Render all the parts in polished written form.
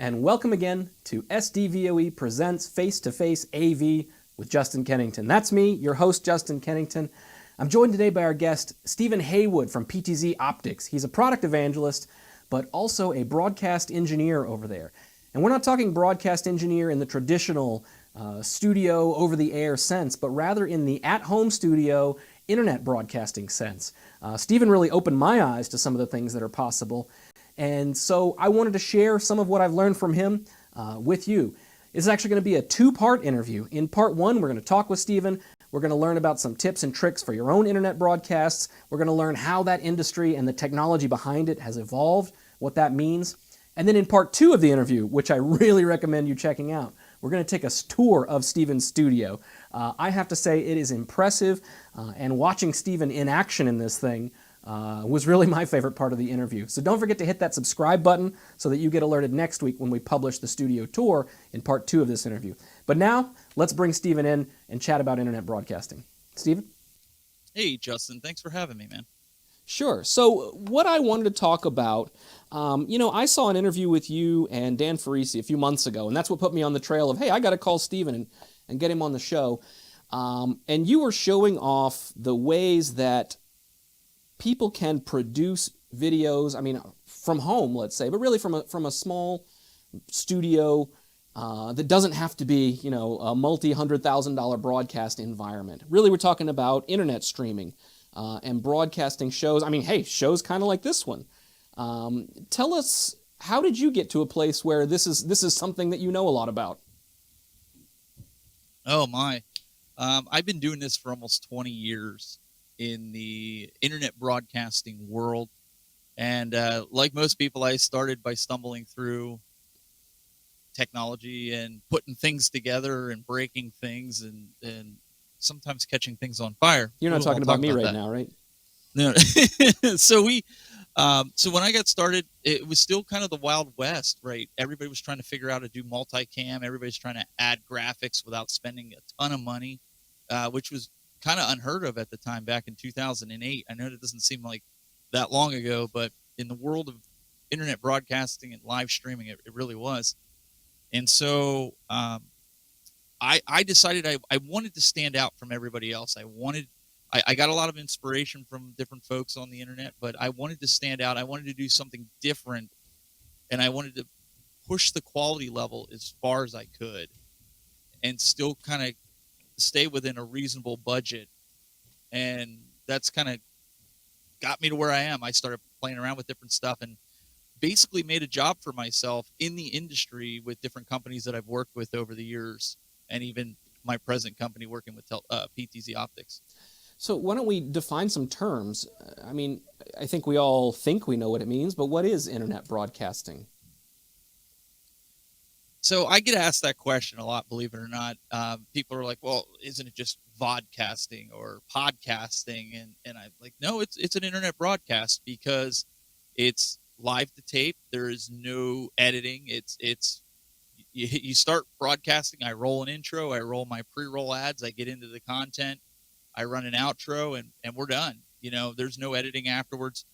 and welcome again to SDVOE Presents Face-to-Face AV with Justin Kennington. That's me, your host, Justin Kennington. I'm joined today by our guest, Stephen Heywood from PTZOptics. He's a product evangelist, but also a broadcast engineer over there. And we're not talking broadcast engineer in the traditional studio, over-the-air sense, but rather in the at-home studio, internet broadcasting sense. Stephen really opened my eyes to some of the things that are possible. And so I wanted to share some of what I've learned from him with you. This is actually going to be a two-part interview. In part one, we're going to talk with Stephen. We're going to learn about some tips and tricks for your own internet broadcasts. We're going to learn how that industry and the technology behind it has evolved, what that means. And then in part two of the interview, which I really recommend you checking out, we're going to take a tour of Stephen's studio. I have to say it is impressive, and watching Stephen in action in this thing was really my favorite part of the interview. So don't forget to hit that subscribe button so that you get alerted next week when we publish the studio tour in part two of this interview. But now, let's bring Stephen in and chat about internet broadcasting. Stephen? Hey, Justin. Thanks for having me, man. Sure. So what I wanted to talk about, I saw an interview with you and Dan Farisi a few months ago, and that's what put me on the trail of, hey, I got to call Stephen and get him on the show. And you were showing off the ways that people can produce videos, from home, let's say, but really from a small studio that doesn't have to be, a multi-$100,000 broadcast environment. Really, we're talking about internet streaming and broadcasting shows. Shows kind of like this one. Tell us, how did you get to a place where this is something that you know a lot about? Oh, my. I've been doing this for almost 20 years. In the internet broadcasting world. And like most people, I started by stumbling through technology and putting things together and breaking things and sometimes catching things on fire. You're not talking about me right now, right? No. So when I got started, it was still kind of the Wild West, right? Everybody was trying to figure out how to do multicam. Everybody's trying to add graphics without spending a ton of money, which was kind of unheard of at the time back in 2008. I know it doesn't seem like that long ago, but in the world of internet broadcasting and live streaming, it really was. And so I decided I wanted to stand out from everybody else. I got a lot of inspiration from different folks on the internet, but I wanted to stand out. I wanted to do something different, and I wanted to push the quality level as far as I could and still kind of stay within a reasonable budget. And that's kind of got me to where I am. I started playing around with different stuff and basically made a job for myself in the industry with different companies that I've worked with over the years, and even my present company working with PTZOptics. So why don't we define some terms? I think we all think we know what it means, but what is internet broadcasting? So I get asked that question a lot, believe it or not. People are like, well, isn't it just vodcasting or podcasting? And I'm like, no, it's an internet broadcast because it's live to tape. There is no editing. You start broadcasting. I roll an intro. I roll my pre-roll ads. I get into the content. I run an outro and we're done. There's no editing afterwards.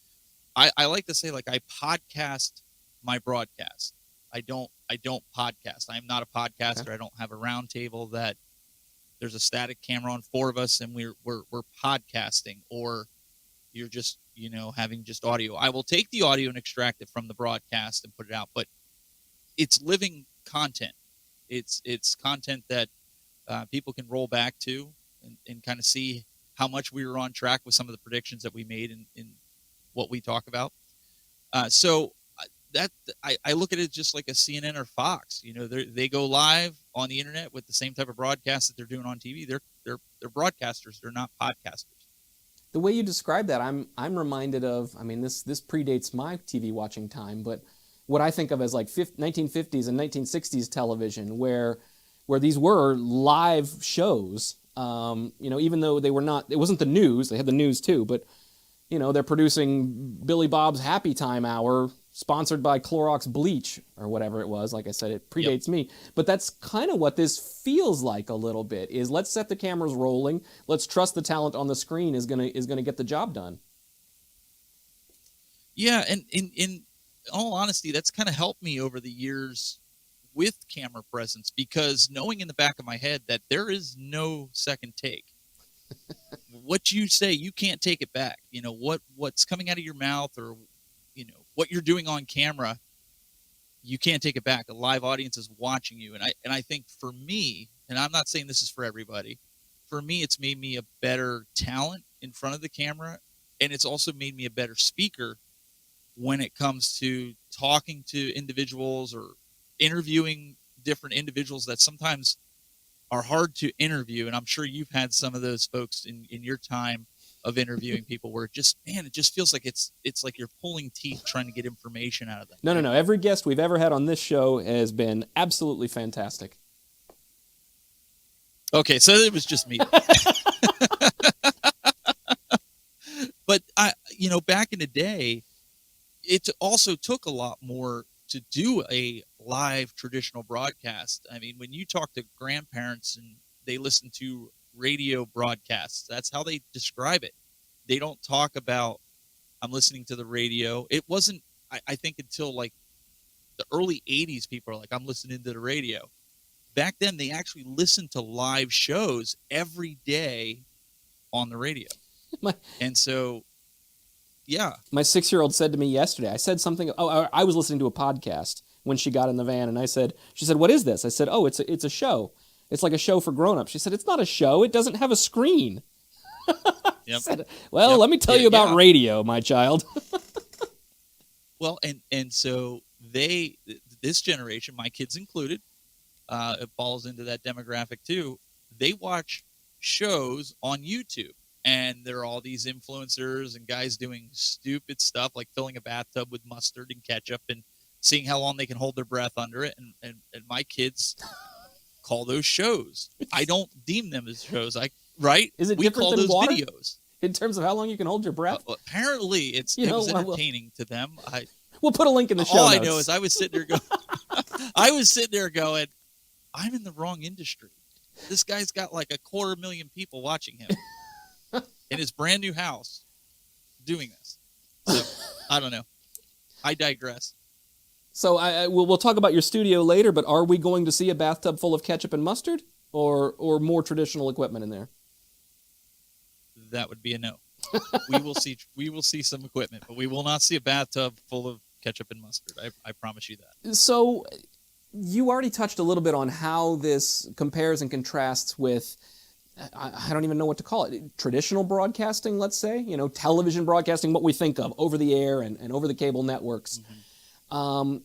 I like to say, like, I podcast my broadcast. I don't podcast. I am not a podcaster. Okay. I don't have a round table that there's a static camera on four of us and we're podcasting, or you're just, having just audio. I will take the audio and extract it from the broadcast and put it out, but it's living content. It's content that people can roll back to and kind of see how much we were on track with some of the predictions that we made in what we talk about. So that I look at it just like a CNN or Fox. They go live on the internet with the same type of broadcast that they're doing on TV. They're broadcasters. They're not podcasters. The way you describe that, I'm reminded of. This predates my TV watching time, but what I think of as like 1950s and 1960s television, where these were live shows. Even though they were not, it wasn't the news. They had the news too, but they're producing Billy Bob's Happy Time Hour, sponsored by Clorox bleach or whatever it was. Like I said, it predates me, but that's kind of what this feels like a little bit. Is let's set the cameras rolling. Let's trust the talent on the screen is gonna get the job done. Yeah, and in all honesty, that's kind of helped me over the years with camera presence, because knowing in the back of my head that there is no second take. What you say, you can't take it back. You know, what's coming out of your mouth, or, you know, what you're doing on camera, you can't take it back. A live audience is watching you. And I think for me, and I'm not saying this is for everybody, for me, it's made me a better talent in front of the camera. And it's also made me a better speaker when it comes to talking to individuals or interviewing different individuals that sometimes are hard to interview. And I'm sure you've had some of those folks in your time of interviewing people where it just feels like it's like you're pulling teeth trying to get information out of them. No. Every guest we've ever had on this show has been absolutely fantastic. Okay, so it was just me. But back in the day, it also took a lot more to do a live traditional broadcast. I mean, when you talk to grandparents and they listen to radio broadcasts, that's how they describe it. They don't talk about, I'm listening to the radio. It wasn't, I think, until like the early 80s, people are like, I'm listening to the radio. Back then, they actually listened to live shows every day on the radio. And so, yeah. My 6-year-old said to me yesterday, I said something, I was listening to a podcast when she got in the van, and she said, what is this? I said, it's a show. It's like a show for grown-ups. She said, it's not a show. It doesn't have a screen. Yep. I said, let me tell you about radio, my child. Well, and so this generation, my kids included, it falls into that demographic too. They watch shows on YouTube, and there are all these influencers and guys doing stupid stuff like filling a bathtub with mustard and ketchup and seeing how long they can hold their breath under it. And my kids call those shows. I don't deem them as shows. Right? Is it we different call than those water? Videos In terms of how long you can hold your breath? Apparently, it was entertaining to them. We'll put a link in the show All notes. I know is I was sitting there going, I'm in the wrong industry. This guy's got like 250,000 people watching him in his brand new house doing this. So, I don't know. I digress. So we'll talk about your studio later, but are we going to see a bathtub full of ketchup and mustard, or more traditional equipment in there? That would be a no. We will see some equipment, but we will not see a bathtub full of ketchup and mustard. I promise you that. So you already touched a little bit on how this compares and contrasts with, I don't even know what to call it, traditional broadcasting, let's say, television broadcasting, what we think of over the air and over the cable networks. Mm-hmm.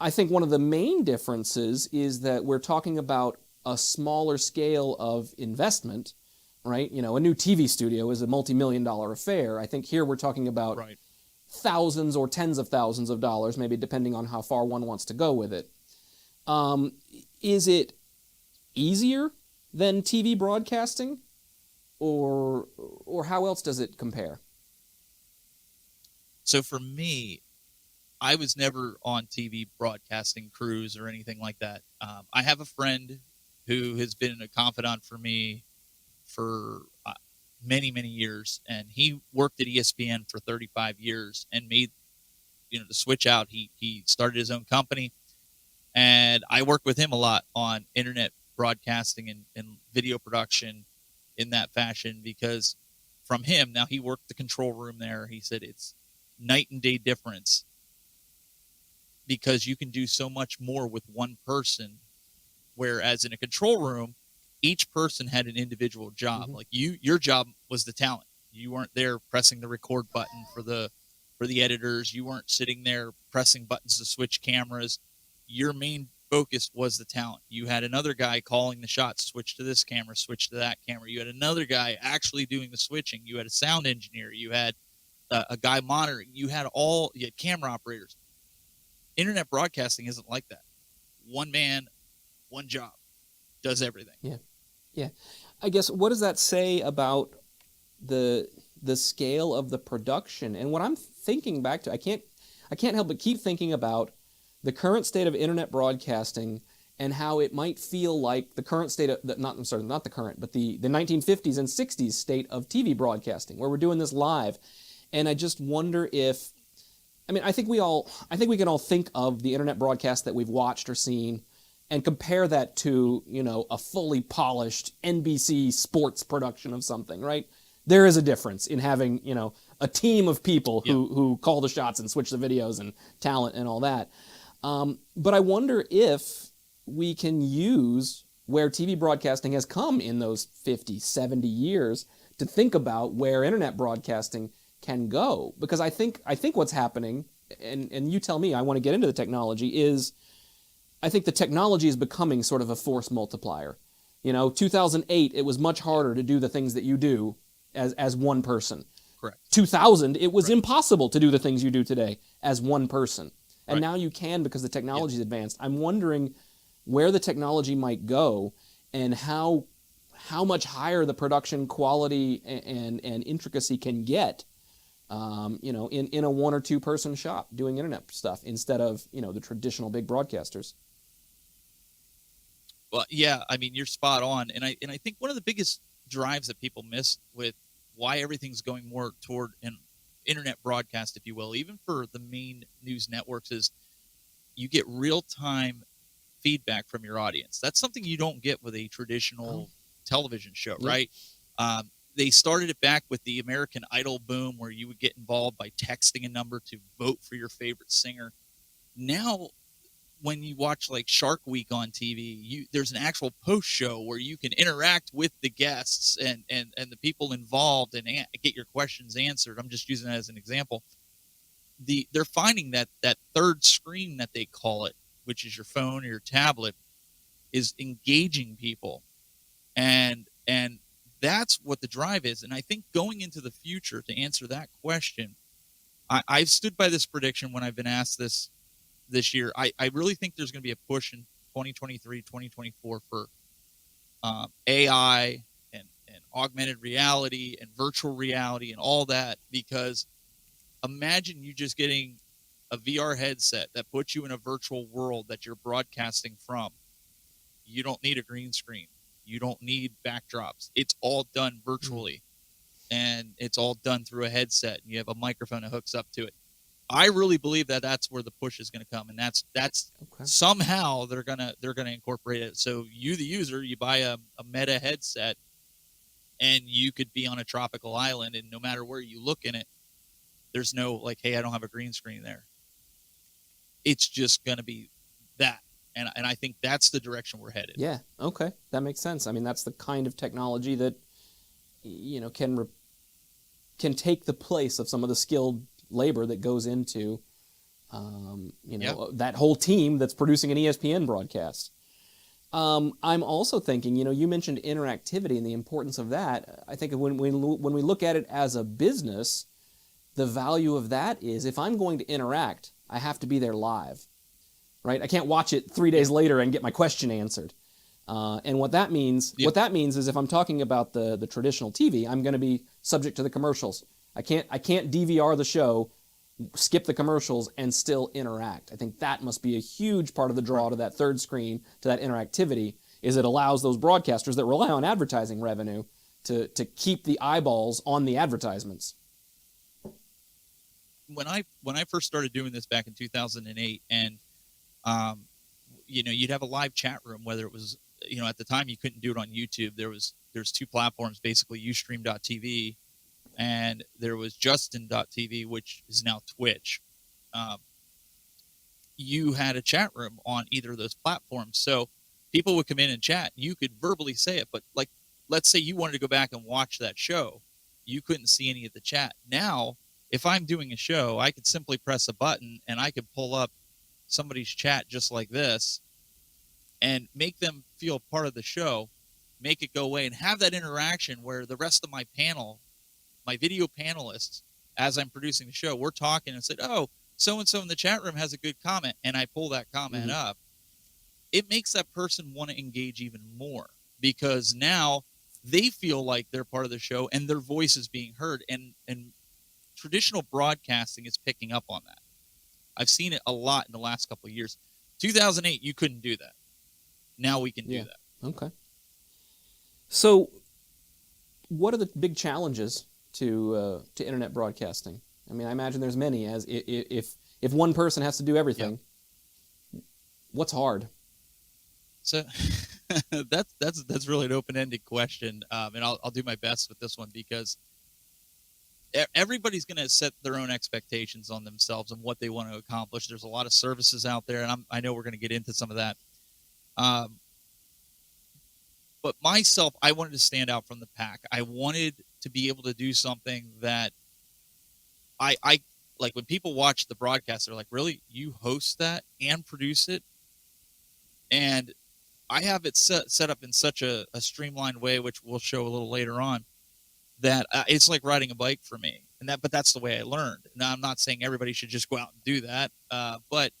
I think one of the main differences is that we're talking about a smaller scale of investment, right? A new TV studio is a multi-million-dollar affair. I think here we're talking about thousands or tens of thousands of dollars, maybe depending on how far one wants to go with it. Is it easier than TV broadcasting, or how else does it compare? So for me, I was never on TV broadcasting crews or anything like that. I have a friend who has been a confidant for me for many, many years, and he worked at ESPN for 35 years and made, the switch out. He started his own company, and I worked with him a lot on internet broadcasting and video production in that fashion, because from him, now he worked the control room there. He said it's night and day difference, because you can do so much more with one person, whereas in a control room, each person had an individual job. Mm-hmm. Like your job was the talent. You weren't there pressing the record button for the editors. You weren't sitting there pressing buttons to switch cameras. Your main focus was the talent. You had another guy calling the shots, switch to this camera, switch to that camera. You had another guy actually doing the switching. You had a sound engineer. You had a guy monitoring. You had camera operators. Internet broadcasting isn't like that. One man, one job, does everything. Yeah. I guess, what does that say about the scale of the production? And what I'm thinking back to, I can't help but keep thinking about the current state of internet broadcasting and how it might feel like the current state of, not the current, but the 1950s and 60s state of TV broadcasting, where we're doing this live. And I just wonder if, I think we can all think of the internet broadcast that we've watched or seen and compare that to, a fully polished NBC sports production of something, right? There is a difference in having, a team of people who call the shots and switch the videos and talent and all that. But I wonder if we can use where TV broadcasting has come in those 50, 70 years to think about where internet broadcasting can go. Because I think what's happening, and you tell me, I want to get into the technology, is I think the technology is becoming sort of a force multiplier. 2008, it was much harder to do the things that you do as one person. Correct. 2000, it was impossible to do the things you do today as one person. And now you can because the technology is advanced. I'm wondering where the technology might go and how much higher the production quality and intricacy can get, in a one or two person shop doing internet stuff instead of, the traditional big broadcasters. Well, yeah, I mean, you're spot on. And I think one of the biggest drives that people miss with why everything's going more toward an internet broadcast, if you will, even for the main news networks, is you get real-time feedback from your audience. That's something you don't get with a traditional television show, right? They started it back with the American Idol boom where you would get involved by texting a number to vote for your favorite singer. Now, when you watch like Shark Week on TV, there's an actual post show where you can interact with the guests and the people involved and get your questions answered. I'm just using that as an example. They're finding that third screen that they call it, which is your phone or your tablet, is engaging people. And that's what the drive is. And I think going into the future, to answer that question, I've stood by this prediction when I've been asked this year. I really think there's going to be a push in 2023, 2024 for AI and augmented reality and virtual reality and all that, because imagine you just getting a VR headset that puts you in a virtual world that you're broadcasting from. You don't need a green screen. You don't need backdrops. It's all done virtually, and it's all done through a headset, and you have a microphone that hooks up to it. I really believe that that's where the push is going to come, and that's somehow they're gonna incorporate it. So you, the user, you buy a Meta headset, and you could be on a tropical island, and no matter where you look in it, there's no like, hey, I don't have a green screen there. It's just going to be that. And I think that's the direction we're headed. Yeah, okay. That makes sense. I mean, that's the kind of technology that, can take the place of some of the skilled labor that goes into, that whole team that's producing an ESPN broadcast. I'm also thinking, you mentioned interactivity and the importance of that. I think when we look at it as a business, the value of that is if I'm going to interact, I have to be there live. Right? I can't watch it 3 days later and get my question answered. And what that means is if I'm talking about the traditional TV, I'm going to be subject to the commercials. I can't DVR the show, skip the commercials, and still interact. I think that must be a huge part of the draw to that third screen, to that interactivity, is it allows those broadcasters that rely on advertising revenue to keep the eyeballs on the advertisements. When I first started doing this back in 2008, and you'd have a live chat room, whether it was, at the time you couldn't do it on YouTube. There's two platforms, basically Ustream.tv, and there was Justin.tv, which is now Twitch. You had a chat room on either of those platforms. So people would come in and chat. You could verbally say it, but like, let's say you wanted to go back and watch that show. You couldn't see any of the chat. Now, if I'm doing a show, I could simply press a button and I could pull up somebody's chat just like this and make them feel part of the show, make it go away, and have that interaction where the rest of my panel, my video panelists, as I'm producing the show, we're talking and said, oh, so-and-so in the chat room has a good comment, and I pull that comment up. It makes that person want to engage even more, because now they feel like they're part of the show and their voice is being heard, and traditional broadcasting is picking up on that. I've seen it a lot in the last couple of years. 2008, you couldn't do that. Now we can do that. Okay. So what are the big challenges to internet broadcasting? I mean, I imagine there's many. As if one person has to do everything, what's hard? So that's really an open-ended question, and I'll do my best with this one because everybody's going to set their own expectations on themselves and what they want to accomplish. There's a lot of services out there, and I know we're going to get into some of that. But myself, I wanted to stand out from the pack. I wanted to be able to do something that I like. When people watch the broadcast, they're like, really, you host that and produce it? And I have it set up in such a streamlined way, which we'll show a little later on, that it's like riding a bike for me. But that's the way I learned. Now, I'm not saying everybody should just go out and do that, but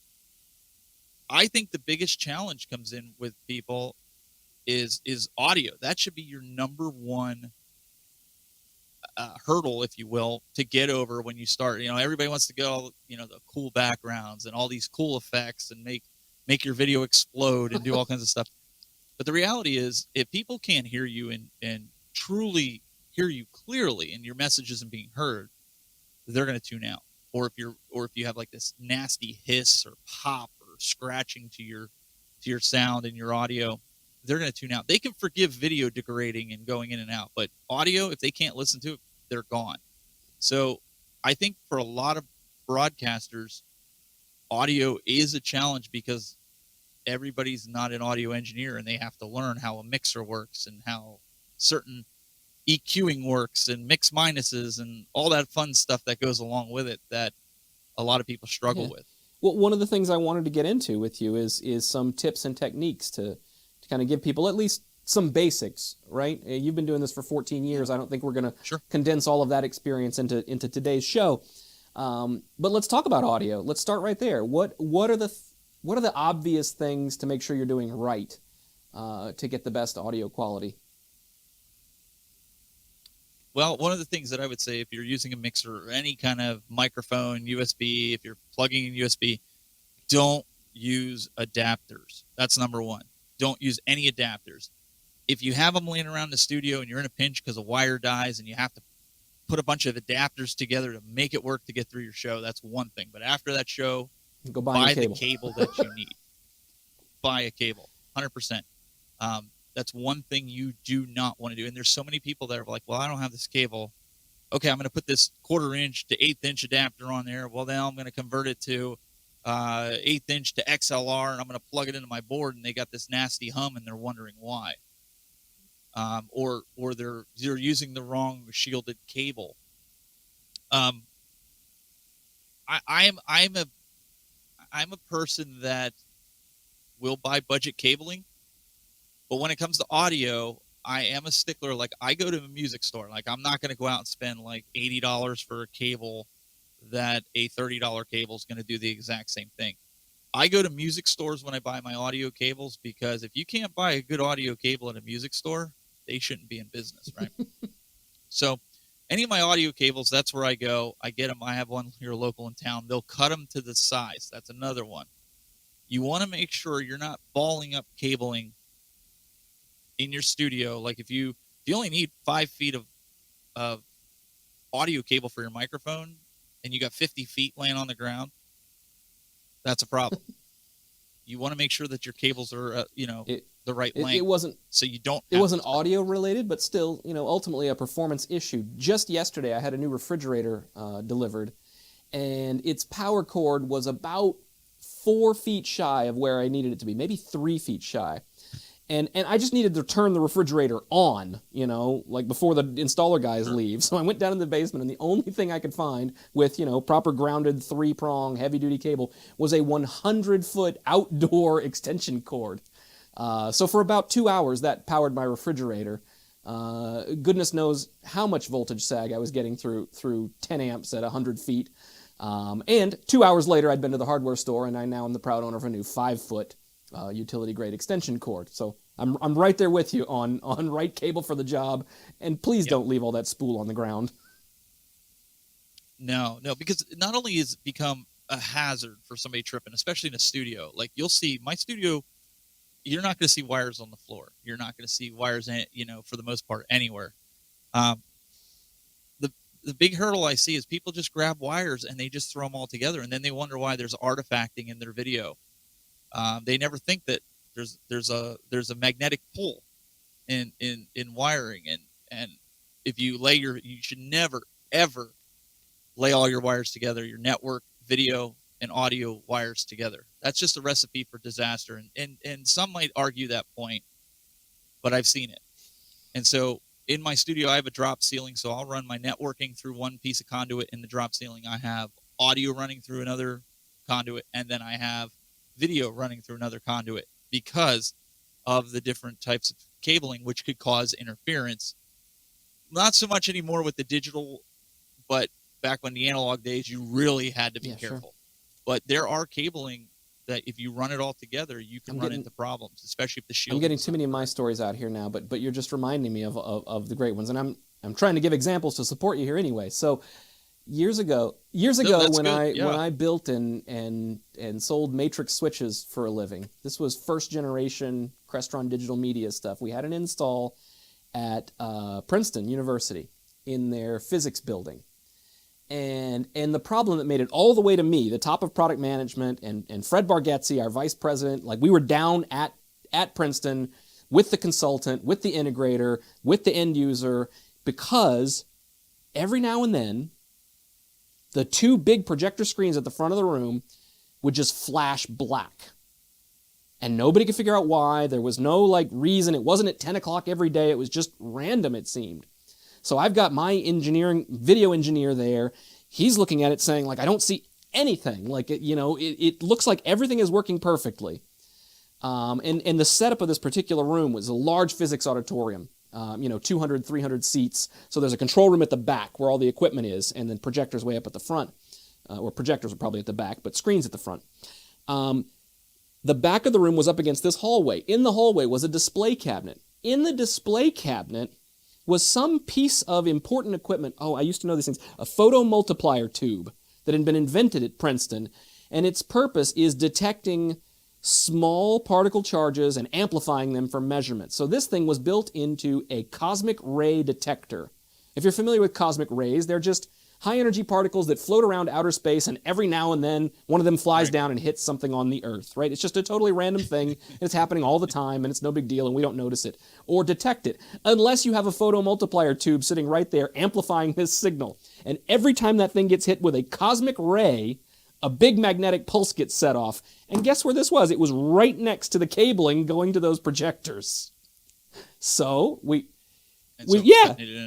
I think the biggest challenge comes in with people is audio. That should be your number one hurdle, if you will, to get over when you start. Everybody wants to go, the cool backgrounds and all these cool effects and make your video explode and do all kinds of stuff. But the reality is, if people can't hear you and truly hear you clearly and your message isn't being heard, they're going to tune out. Or if you have like this nasty hiss or pop or scratching to your sound and your audio, they're going to tune out. They can forgive video degrading and going in and out, but audio, if they can't listen to it, they're gone. So I think for a lot of broadcasters, audio is a challenge because everybody's not an audio engineer and they have to learn how a mixer works and how certain EQing works and mix minuses and all that fun stuff that goes along with it that a lot of people struggle with. Well, one of the things I wanted to get into with you is some tips and techniques to kind of give people at least some basics, right? You've been doing this for 14 years. I don't think we're going to condense all of that experience into today's show. But let's talk about audio. Let's start right there. What are the obvious things to make sure you're doing right to get the best audio quality? Well, one of the things that I would say, if you're using a mixer or any kind of microphone, USB, if you're plugging in USB, don't use adapters. That's number one. Don't use any adapters. If you have them laying around the studio and you're in a pinch because a wire dies and you have to put a bunch of adapters together to make it work to get through your show, that's one thing. But after that show, go buy the cable that you need. Buy a cable, 100%. That's one thing you do not want to do. And there's so many people that are like, well, I don't have this cable. Okay, I'm going to put this 1/4-inch to 1/8-inch adapter on there. Well, now I'm going to convert it to 1/8-inch to XLR, and I'm going to plug it into my board, and they got this nasty hum, and they're wondering why. Or they're using the wrong shielded cable. I'm a person that will buy budget cabling. But when it comes to audio, I am a stickler. Like, I go to a music store. Like, I'm not going to go out and spend like $80 for a cable that a $30 cable is going to do the exact same thing. I go to music stores when I buy my audio cables, because if you can't buy a good audio cable at a music store, they shouldn't be in business, right? So any of my audio cables, that's where I go. I get them. I have one here local in town. They'll cut them to the size. That's another one. You want to make sure you're not balling up cabling in your studio. Like, if you only need 5 feet of audio cable for your microphone and you got 50 feet laying on the ground, that's a problem. You want to make sure that your cables are, the right length. It wasn't. So you don't. It wasn't audio related, but still, ultimately a performance issue. Just yesterday, I had a new refrigerator delivered, and its power cord was about 4 feet shy of where I needed it to be, maybe 3 feet shy. And I just needed to turn the refrigerator on, like before the installer guys leave. So I went down in the basement, and the only thing I could find with, proper grounded 3-prong heavy-duty cable was a 100-foot outdoor extension cord. So for about 2 hours, that powered my refrigerator. Goodness knows how much voltage sag I was getting through 10 amps at 100 feet. And 2 hours later, I'd been to the hardware store, and I now am the proud owner of a new 5-foot utility-grade extension cord. So I'm right there with you on right cable for the job, and please don't leave all that spool on the ground. No, because not only has it become a hazard for somebody tripping, especially in a studio. Like, you'll see my studio, you're not going to see wires on the floor. You're not going to see wires, for the most part, anywhere. The big hurdle I see is people just grab wires and they just throw them all together, and then they wonder why there's artifacting in their video. They never think that there's a magnetic pull in wiring, and if you you should never ever lay all your wires together, your network, video, and audio wires together. That's just a recipe for disaster. And some might argue that point, but I've seen it. And so in my studio, I have a drop ceiling, so I'll run my networking through one piece of conduit in the drop ceiling. I have audio running through another conduit, and then I have video running through another conduit because of the different types of cabling, which could cause interference. Not so much anymore with the digital, but back when the analog days, you really had to be careful. Sure. But there are cabling that if you run it all together, you can run into problems, especially if the shield. I'm getting too many of my stories out here now, but you're just reminding me of the great ones, and I'm trying to give examples to support you here anyway. So years ago, when I built and sold matrix switches for a living, this was first generation Crestron digital media stuff. We had an install at Princeton University in their physics building. And the problem that made it all the way to me, the top of product management, and Fred Bargatze, our vice president, like we were down at Princeton with the consultant, with the integrator, with the end user, because every now and then, the two big projector screens at the front of the room would just flash black. And nobody could figure out why. There was no reason. It wasn't at 10 o'clock every day. It was just random, it seemed. So I've got my video engineer there. He's looking at it saying, I don't see anything. It looks like everything is working perfectly. And the setup of this particular room was a large physics auditorium, 200, 300 seats. So there's a control room at the back where all the equipment is, and then projectors way up at the front. Or projectors are probably at the back, but screens at the front. The back of the room was up against this hallway. In the hallway was a display cabinet. In the display cabinet was some piece of important equipment. Oh, I used to know these things. A photomultiplier tube that had been invented at Princeton, and its purpose is detecting small particle charges and amplifying them for measurement. So this thing was built into a cosmic ray detector. If you're familiar with cosmic rays, they're just high-energy particles that float around outer space, and every now and then one of them flies down and hits something on the Earth, right? It's just a totally random thing. It's happening all the time, and it's no big deal, and we don't notice it or detect it, unless you have a photomultiplier tube sitting right there amplifying this signal. And every time that thing gets hit with a cosmic ray, a big magnetic pulse gets set off. And guess where this was? It was right next to the cabling going to those projectors. So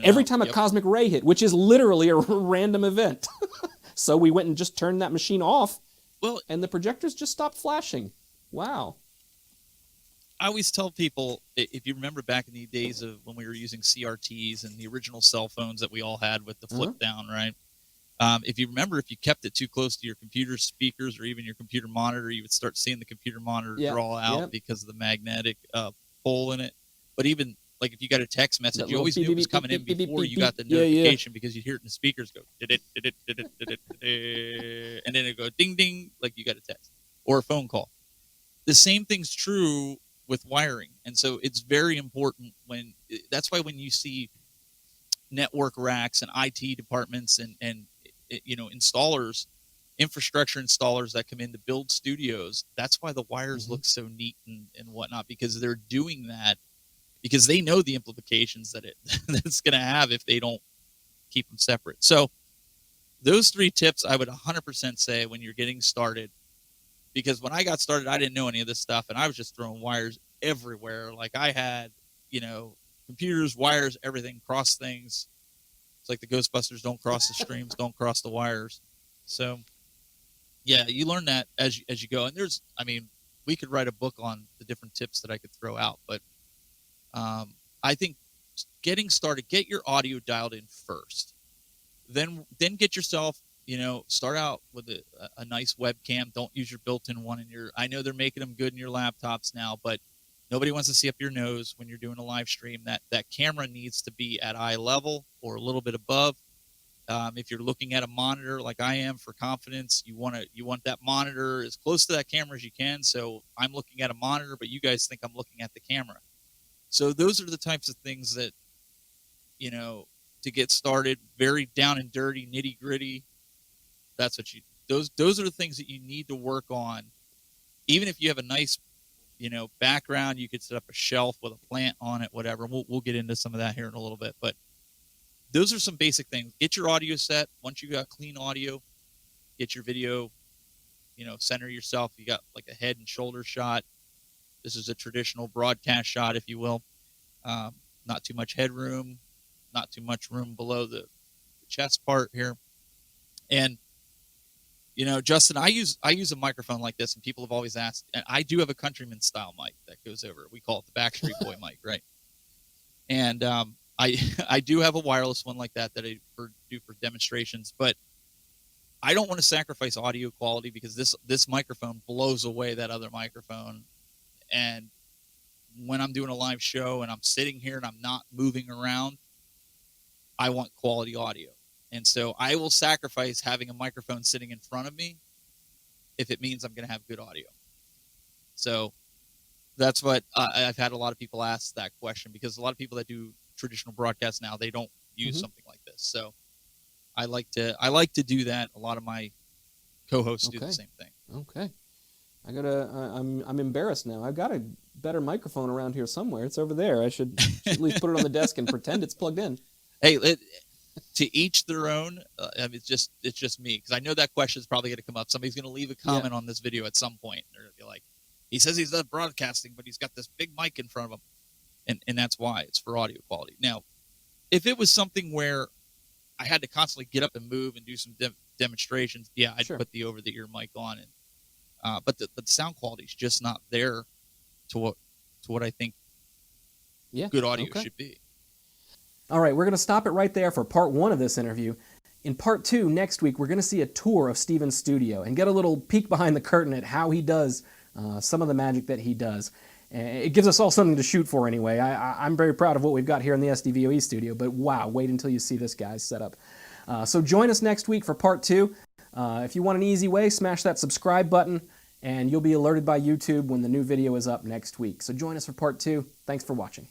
every time a cosmic ray hit, which is literally a random event. So we went and just turned that machine off, and the projectors just stopped flashing. Wow. I always tell people, if you remember back in the days of when we were using CRTs and the original cell phones that we all had with the flip down, right? If you remember, if you kept it too close to your computer speakers or even your computer monitor, you would start seeing the computer monitor draw out because of the magnetic pull in it. But even if you got a text message, you always knew it was coming in before you got the notification because you'd hear it in the speakers go, and then it go ding, ding, like you got a text or a phone call. The same thing's true with wiring. And so it's very important that's why when you see network racks and IT departments and installers, infrastructure installers that come in to build studios, that's why the wires look so neat and whatnot, because they're doing that because they know the implications that it's going to have if they don't keep them separate. So those 3 tips I would 100% say when you're getting started, because when I got started, I didn't know any of this stuff, and I was just throwing wires everywhere. Like I had, computers, wires, everything, cross things. It's like the Ghostbusters, don't cross the streams, don't cross the wires. So yeah, you learn that as you go. And we could write a book on the different tips that I could throw out, but I think getting started, get your audio dialed in first, then get yourself, start out with a nice webcam. Don't use your built-in one I know they're making them good in your laptops now, but nobody wants to see up your nose when you're doing a live stream. That camera needs to be at eye level or a little bit above. If you're looking at a monitor like I am for confidence, you want that monitor as close to that camera as you can. So I'm looking at a monitor, but you guys think I'm looking at the camera. So those are the types of things that, to get started, very down and dirty, nitty gritty. That's what those are the things that you need to work on. Even if you have a nice, background. You could set up a shelf with a plant on it, whatever. We'll get into some of that here in a little bit, but those are some basic things. Get your audio set. Once you got clean audio, get your video, center yourself. You got like a head and shoulder shot. This is a traditional broadcast shot, if you will. Not too much headroom, not too much room below the chest part here. And, Justin, I use a microphone like this, and people have always asked, and I do have a Countryman style mic that goes over. We call it the Backstreet Boy mic, right? And I do have a wireless one like that I do for demonstrations, but I don't want to sacrifice audio quality because this microphone blows away that other microphone. And when I'm doing a live show and I'm sitting here and I'm not moving around, I want quality audio. And so I will sacrifice having a microphone sitting in front of me if it means I'm going to have good audio. So that's what I've had a lot of people ask that question, because a lot of people that do traditional broadcasts now, they don't use something like this. So I like to do that. A lot of my co-hosts do the same thing. Okay. I'm embarrassed now. I've got a better microphone around here somewhere. It's over there. I should at least put it on the desk and pretend it's plugged in. Hey, to each their own. It's just me, because I know that question is probably going to come up. Somebody's going to leave a comment on this video at some point. They're going to be like, he says he's not broadcasting, but he's got this big mic in front of him. And that's why. It's for audio quality. Now, if it was something where I had to constantly get up and move and do some demonstrations, I'd put the over-the-ear mic on. And but the sound quality is just not there to what I think good audio should be. All right, we're going to stop it right there for part 1 of this interview. In part 2, next week, we're going to see a tour of Stephen's studio and get a little peek behind the curtain at how he does some of the magic that he does. It gives us all something to shoot for anyway. I'm very proud of what we've got here in the SDVOE studio, but wow, wait until you see this guy's setup. So join us next week for part 2. If you want an easy way, smash that subscribe button, and you'll be alerted by YouTube when the new video is up next week. So join us for part 2. Thanks for watching.